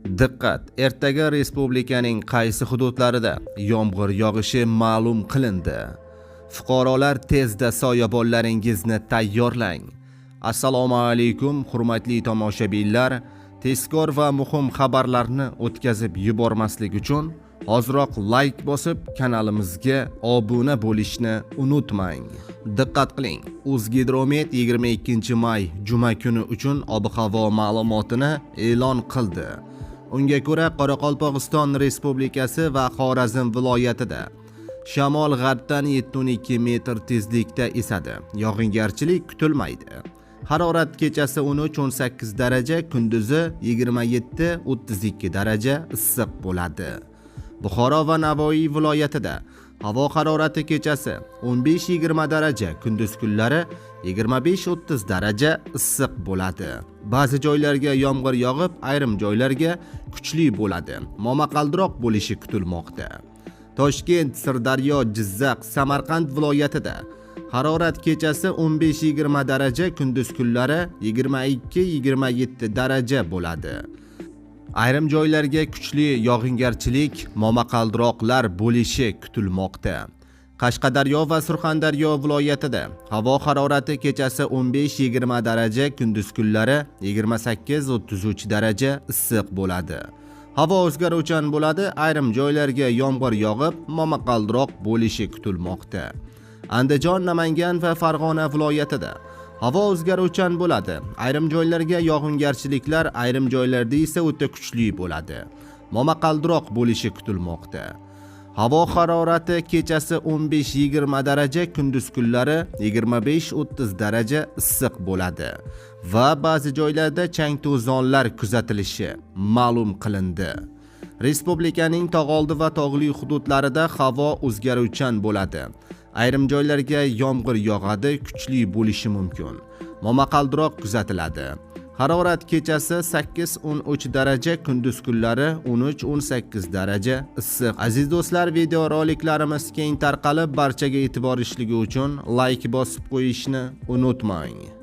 Diqqat! Ertaga respublikaning qaysi hududlarida yomg'ir yog'ishi ma'lum qilindi. Fuqarolar tezda soyabonlaringizni tayyorlang. Assalomu alaykum, hurmatli tomoshabinlar. Tezkor va muhim xabarlarni o'tkazib yubormaslik uchun hoziroq like bosib, kanalimizga obuna bo'lishni unutmang. Diqqat qiling. O'zgidromet 22 may juma kuni uchun ob-havo ma'lumotini e'lon qildi. Unga ko'ra, Qoraqalpog'iston Respublikasi va Xorazm viloyatida shamol g'arbdan 7-12 metr tezlikda esadi. Yog'ingarchilik kutilmaydi. Harorat kechasi 13-18 daraja, kunduzi 27-32 daraja issiq bo'ladi. Buxoro va Navoiy viloyatida havo harorati kechasi 15-20 daraja, kunduz kunlari 25-30 daraja issiq bo'ladi. Ba'zi joylarga yomg'ir yog'ib, ayrim joylarga kuchli bo'ladi. Momaqaldiroq bo'lishi kutilmoqda. Toshkent, Sirdaryo, Jizzax, Samarqand viloyatida harorat kechasi 15-20 daraja, kunduz kunlari 22-27 daraja bo'ladi. Ayrim joylarga kuchli yog'ingarchilik, momaqaldiroqlar bo'lishi kutilmoqda. Qashqadaryo va Surxondaryo viloyatida havo harorati kechasi 15-20 daraja, kunduz kunlari 28-33 daraja issiq bo'ladi. Havo o'zgaruvchan bo'ladi, ayrim joylarga yomg'ir yog'ib, momaqaldiroq bo'lishi kutilmoqda. Andijon, Namangan va Farg'ona viloyatida havo o'zgaruvchan bo'ladi. Ayrim joylarga yog'ingarchiliklar, ayrim joylarda esa o'ta kuchli bo'ladi. Momaqaldiroq bo'lishi kutilmoqda. Havo harorati kechasi 15-20 daraja, kunduz kunlari 25-30 daraja issiq bo'ladi va ba'zi joylarda chang-to'zonlar kuzatilishi ma'lum qilindi. Respublikaning tog'oldi va tog'li hududlarida havo o'zgaruvchan bo'ladi. Ayrim joylarga yomg'ir yog'adi, kuchli bo'lishi mumkin. Momaqaldiroq kuzatiladi. Harorat kechasi 8-13 daraja, kunduz kunlari 13-18 daraja issiq. Aziz do'stlar, video roliklarimiz keng tarqalib, barchaga e'tiborishligi uchun like bosib qo'yishni unutmang.